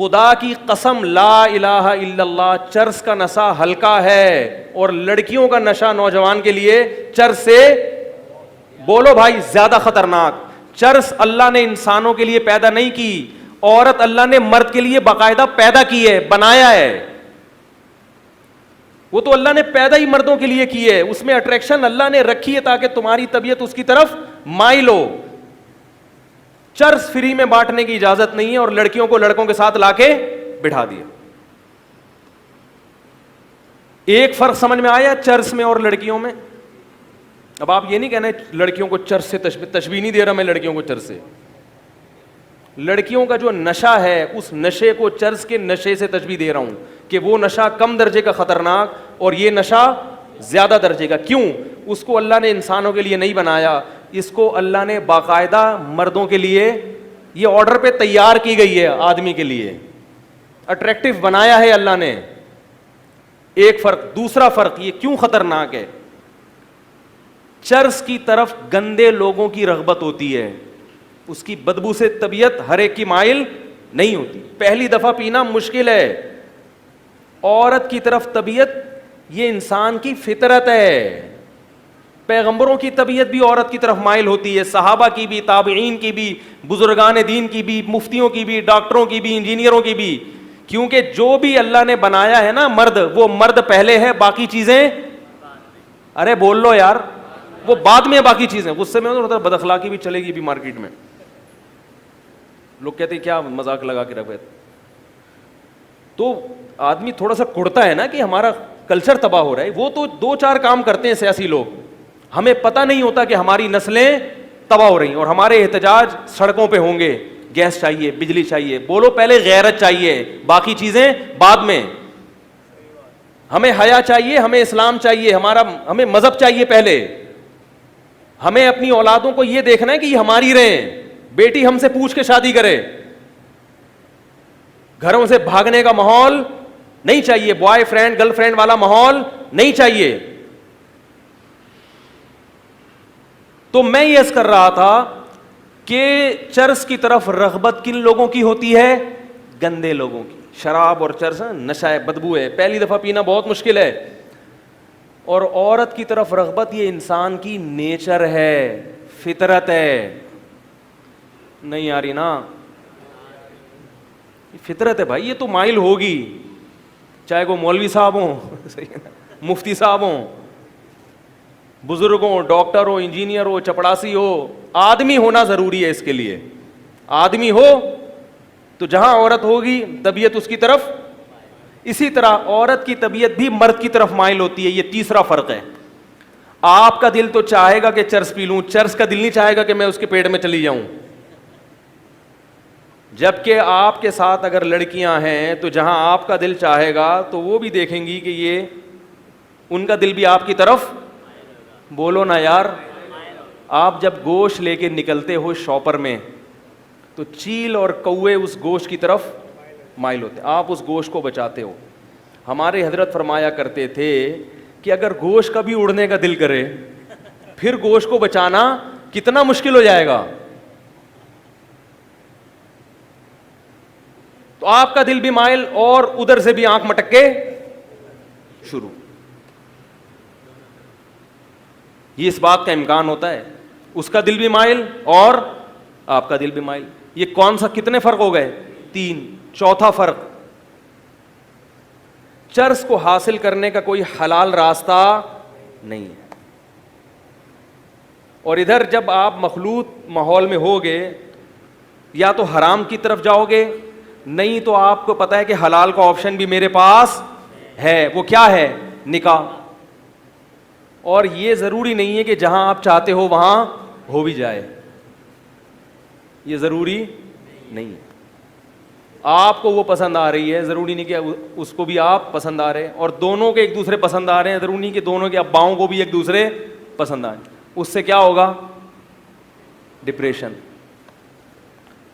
خدا کی قسم لا الہ الا اللہ، چرس کا نشہ ہلکا ہے اور لڑکیوں کا نشہ نوجوان کے لیے چرس سے، بولو بھائی، زیادہ خطرناک۔ چرس اللہ نے انسانوں کے لیے پیدا نہیں کی، عورت اللہ نے مرد کے لیے باقاعدہ پیدا کی ہے، بنایا ہے۔ وہ تو اللہ نے پیدا ہی مردوں کے لیے کی ہے، اس میں اٹریکشن اللہ نے رکھی ہے تاکہ تمہاری طبیعت اس کی طرف مائل ہو۔ چرس فری میں بانٹنے کی اجازت نہیں ہے اور لڑکیوں کو لڑکوں کے ساتھ لا کے بٹھا دیا۔ ایک فرق سمجھ میں آیا چرس میں اور لڑکیوں میں؟ اب آپ یہ نہیں کہنا لڑکیوں کو چرس سے تشبیہ نہیں دے رہا میں لڑکیوں کو چرس سے، لڑکیوں کا جو نشہ ہے اس نشے کو چرس کے نشے سے تشبیہ دے رہا ہوں کہ وہ نشہ کم درجے کا خطرناک اور یہ نشہ زیادہ درجے کا۔ کیوں؟ اس کو اللہ نے انسانوں کے لیے نہیں بنایا، اس کو اللہ نے باقاعدہ مردوں کے لیے، یہ آرڈر پہ تیار کی گئی ہے آدمی کے لیے، اٹریکٹیو بنایا ہے اللہ نے۔ ایک فرق۔ دوسرا فرق یہ کیوں خطرناک ہے؟ چرس کی طرف گندے لوگوں کی رغبت ہوتی ہے، اس کی بدبو سے طبیعت ہر ایک کی مائل نہیں ہوتی، پہلی دفعہ پینا مشکل ہے۔ عورت کی طرف طبیعت یہ انسان کی فطرت ہے، پیغمبروں کی طبیعت بھی عورت کی طرف مائل ہوتی ہے، صحابہ کی بھی، تابعین کی بھی، بزرگان دین کی بھی، مفتیوں کی بھی، ڈاکٹروں کی بھی، انجینئروں کی بھی، کیونکہ جو بھی اللہ نے بنایا ہے نا مرد، وہ مرد پہلے ہے، باقی چیزیں، ارے بول لو یار، وہ بعد میں باقی چیزیں۔ غصے میں ہوتا ہے، بد اخلاقی بھی چلے گی بھی مارکیٹ میں، لوگ کہتے ہیں کیا مذاق لگا کے رکھے، تو آدمی تھوڑا سا کڑتا ہے نا کہ ہمارا کلچر تباہ ہو رہا ہے۔ وہ تو دو چار کام کرتے ہیں سیاسی لوگ، ہمیں پتہ نہیں ہوتا کہ ہماری نسلیں تباہ ہو رہی ہیں اور ہمارے احتجاج سڑکوں پہ ہوں گے، گیس چاہیے، بجلی چاہیے، بولو پہلے غیرت چاہیے، باقی چیزیں بعد میں۔ ہمیں حیا چاہیے، ہمیں اسلام چاہیے، ہمیں مذہب چاہیے پہلے۔ ہمیں اپنی اولادوں کو یہ دیکھنا ہے کہ یہ ہماری رہیں، بیٹی ہم سے پوچھ کے شادی کرے، گھروں سے بھاگنے کا ماحول نہیں چاہیے، بوائے فرینڈ گرل فرینڈ والا ماحول نہیں چاہیے۔ تو میں یہ عرض کر رہا تھا کہ چرس کی طرف رغبت کن لوگوں کی ہوتی ہے؟ گندے لوگوں کی۔ شراب اور چرس نشہ ہے، بدبو ہے، پہلی دفعہ پینا بہت مشکل ہے۔ اور عورت کی طرف رغبت یہ انسان کی نیچر ہے، فطرت ہے۔ نہیں آ رہی نا؟ فطرت ہے بھائی، یہ تو مائل ہوگی، چاہے وہ مولوی صاحب ہوں، مفتی صاحب ہوں، بزرگ ہوں، ڈاکٹر ہو، انجینئر ہو، چپڑاسی ہو، آدمی ہونا ضروری ہے اس کے لیے۔ آدمی ہو تو جہاں عورت ہوگی طبیعت اس کی طرف، اسی طرح عورت کی طبیعت بھی مرد کی طرف مائل ہوتی ہے۔ یہ تیسرا فرق ہے۔ آپ کا دل تو چاہے گا کہ چرس پی لوں، چرس کا دل نہیں چاہے گا کہ میں اس کے پیٹ میں چلی جاؤں۔ جبکہ آپ کے ساتھ اگر لڑکیاں ہیں تو جہاں آپ کا دل چاہے گا تو وہ بھی دیکھیں گی کہ یہ ان کا دل بھی آپ کی طرف، بولو نا یار۔ آپ جب گوشت لے کے نکلتے ہو شاپر میں تو چیل اور کوے اس گوشت کی طرف مائل ہوتے، آپ اس گوشت کو بچاتے ہو۔ ہمارے حضرت فرمایا کرتے تھے کہ اگر گوشت کا بھی اڑنے کا دل کرے پھر گوشت کو بچانا کتنا مشکل ہو جائے گا۔ تو آپ کا دل بھی مائل اور ادھر سے بھی آنکھ مٹک کے شروع، یہ اس بات کا امکان ہوتا ہے، اس کا دل بھی مائل اور آپ کا دل بھی مائل۔ یہ کون سا، کتنے فرق ہو گئے؟ 3۔ چوتھا فرق، چرس کو حاصل کرنے کا کوئی حلال راستہ نہیں ہے، اور ادھر جب آپ مخلوط ماحول میں ہوگے یا تو حرام کی طرف جاؤ گے، نہیں تو آپ کو پتا ہے کہ حلال کا آپشن بھی میرے پاس ہے۔ وہ کیا ہے؟ نکاح۔ اور یہ ضروری نہیں ہے کہ جہاں آپ چاہتے ہو وہاں ہو بھی جائے، یہ ضروری نہیں ہے۔ آپ کو وہ پسند آ رہی ہے، ضروری نہیں کہ اس کو بھی آپ پسند آ رہے ہیں، اور دونوں کے ایک دوسرے پسند آ رہے ہیں، ضروری نہیں کہ دونوں کے اباؤں کو بھی ایک دوسرے پسند آئیں۔ اس سے کیا ہوگا؟ ڈپریشن۔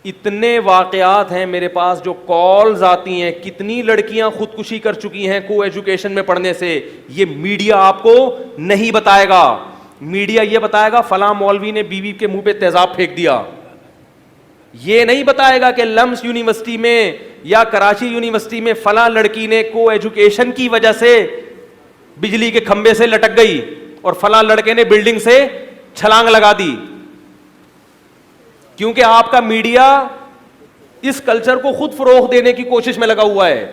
اتنے واقعات ہیں میرے پاس جو کالز آتی ہیں، کتنی لڑکیاں خودکشی کر چکی ہیں کو ایجوکیشن میں پڑھنے سے۔ یہ میڈیا آپ کو نہیں بتائے گا، میڈیا یہ بتائے گا فلاں مولوی نے بیوی کے منہ پہ تیزاب پھینک دیا، یہ نہیں بتائے گا کہ لمس یونیورسٹی میں یا کراچی یونیورسٹی میں فلاں لڑکی نے کو ایجوکیشن کی وجہ سے بجلی کے کھمبے سے لٹک گئی اور فلاں لڑکے نے بلڈنگ سے چھلانگ لگا دی. کیونکہ آپ کا میڈیا اس کلچر کو خود فروغ دینے کی کوشش میں لگا ہوا ہے.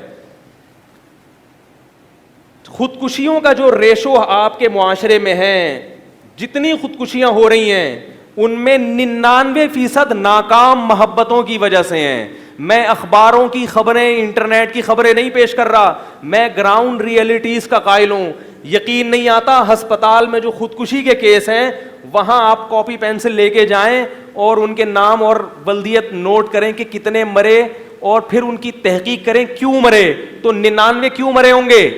خودکشیوں کا جو ریشو آپ کے معاشرے میں ہے, جتنی خودکشیاں ہو رہی ہیں ان میں 99% ناکام محبتوں کی وجہ سے ہیں. میں اخباروں کی خبریں, انٹرنیٹ کی خبریں نہیں پیش کر رہا, میں گراؤنڈ ریئلٹیز کا قائل ہوں. یقین نہیں آتا, ہسپتال میں جو خودکشی کے کیس ہیں وہاں آپ کاپی پینسل لے کے جائیں اور ان کے نام اور بلدیت نوٹ کریں کہ کتنے مرے, اور پھر ان کی تحقیق کریں کیوں مرے. تو 99 کیوں مرے ہوں گے؟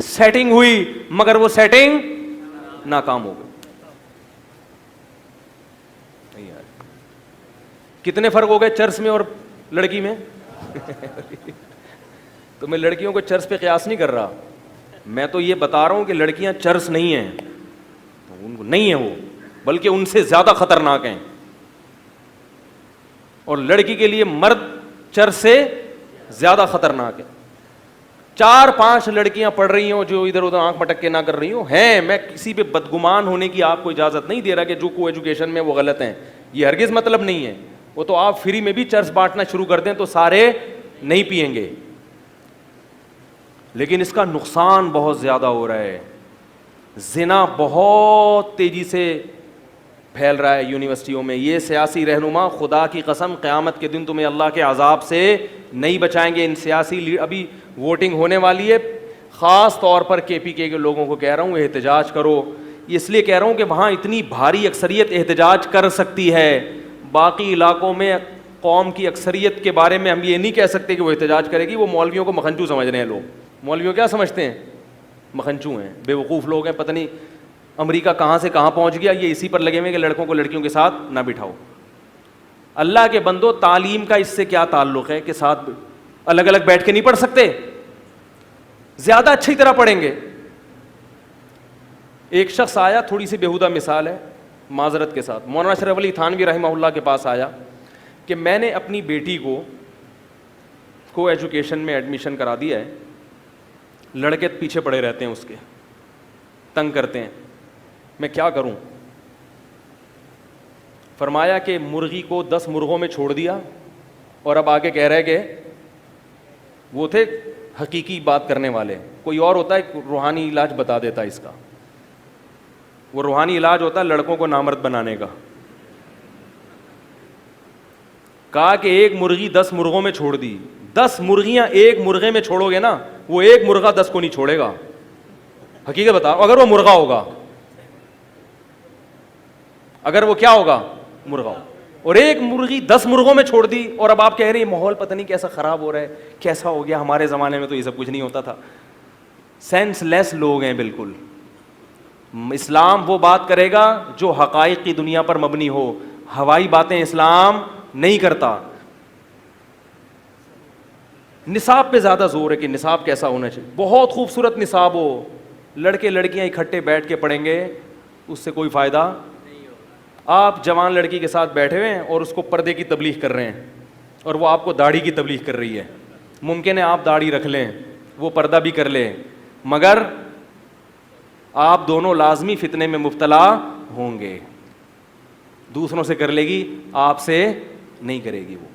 سیٹنگ ہوئی, مگر وہ سیٹنگ ناکام ہو گئی. کتنے فرق ہو گئے چرس میں اور لڑکی میں؟ تو میں لڑکیوں کو چرس پہ قیاس نہیں کر رہا, میں تو یہ بتا رہا ہوں کہ لڑکیاں چرس نہیں ہیں, ان کو نہیں ہیں وہ, بلکہ ان سے زیادہ خطرناک ہیں. اور لڑکی کے لیے مرد چرس سے زیادہ خطرناک ہے. 4-5 لڑکیاں پڑھ رہی ہوں جو ادھر ادھر آنکھ مٹک کے نہ کر رہی ہوں ہیں, میں کسی پہ بدگمان ہونے کی آپ کو اجازت نہیں دے رہا کہ جو کو ایجوکیشن میں وہ غلط ہیں, یہ ہرگز مطلب نہیں ہے. وہ تو آپ فری میں بھی چرس بانٹنا شروع کر دیں تو سارے نہیں پئیں گے, لیکن اس کا نقصان بہت زیادہ ہو رہا ہے. زنا بہت تیزی سے پھیل رہا ہے یونیورسٹیوں میں. یہ سیاسی رہنما خدا کی قسم قیامت کے دن تمہیں اللہ کے عذاب سے نہیں بچائیں گے. ان سیاسی ابھی ووٹنگ ہونے والی ہے, خاص طور پر کے پی کے لوگوں کو کہہ رہا ہوں احتجاج کرو. اس لیے کہہ رہا ہوں کہ وہاں اتنی بھاری اکثریت احتجاج کر سکتی ہے. باقی علاقوں میں قوم کی اکثریت کے بارے میں ہم یہ نہیں کہہ سکتے کہ وہ احتجاج کرے گی. وہ مولویوں کو مکھنچو سمجھ رہے ہیں لوگ. مولویوں کیا سمجھتے ہیں؟ مکھنچو ہیں, بے وقوف لوگ ہیں. پتہ نہیں امریکہ کہاں سے کہاں پہنچ گیا, یہ اسی پر لگے ہوئے کہ لڑکوں کو لڑکیوں کے ساتھ نہ بٹھاؤ. اللہ کے بندو, تعلیم کا اس سے کیا تعلق ہے کہ ساتھ الگ الگ بیٹھ کے نہیں پڑھ سکتے؟ زیادہ اچھی طرح پڑھیں گے. ایک شخص آیا, تھوڑی سی بیہودہ مثال ہے معذرت کے ساتھ, مولانا اشرف علی تھانوی رحمہ اللہ کے پاس آیا کہ میں نے اپنی بیٹی کو ایجوکیشن میں ایڈمیشن کرا دیا ہے, لڑکے پیچھے پڑے رہتے ہیں, اس کے تنگ کرتے ہیں, میں کیا کروں؟ فرمایا کہ مرغی کو 10 مرغوں میں چھوڑ دیا, اور اب آگے کہہ رہے کہ وہ تھے حقیقی بات کرنے والے, کوئی اور ہوتا ہے روحانی علاج بتا دیتا اس کا. وہ روحانی علاج ہوتا ہے لڑکوں کو نامرد بنانے کا. کہا کہ ایک مرغی 10 مرغوں میں چھوڑ دی, 10 مرغیاں ایک مرغے میں چھوڑو گے نا, وہ ایک مرغہ 10 کو نہیں چھوڑے گا. حقیقت بتاؤ, اگر وہ مرغا ہوگا, اگر وہ کیا ہوگا, مرغا ہوگا. اور ایک مرغی 10 مرغوں میں چھوڑ دی, اور اب آپ کہہ رہے ہیں ماحول پتہ نہیں کیسا خراب ہو رہا ہے, کیسا ہو گیا, ہمارے زمانے میں تو یہ سب کچھ نہیں ہوتا تھا. سینس لیس لوگ ہیں بالکل. اسلام وہ بات کرے گا جو حقائق کی دنیا پر مبنی ہو, ہوائی باتیں اسلام نہیں کرتا. نصاب پہ زیادہ زور ہے کہ نصاب کیسا ہونا چاہیے. بہت خوبصورت نصاب ہو, لڑکے لڑکیاں اکٹھے بیٹھ کے پڑھیں گے, اس سے کوئی فائدہ. آپ جوان لڑکی کے ساتھ بیٹھے ہوئے ہیں اور اس کو پردے کی تبلیغ کر رہے ہیں, اور وہ آپ کو داڑھی کی تبلیغ کر رہی ہے. ممکن ہے آپ داڑھی رکھ لیں, وہ پردہ بھی کر لیں, مگر آپ دونوں لازمی فتنے میں مبتلا ہوں گے. دوسروں سے کر لے گی, آپ سے نہیں کرے گی وہ.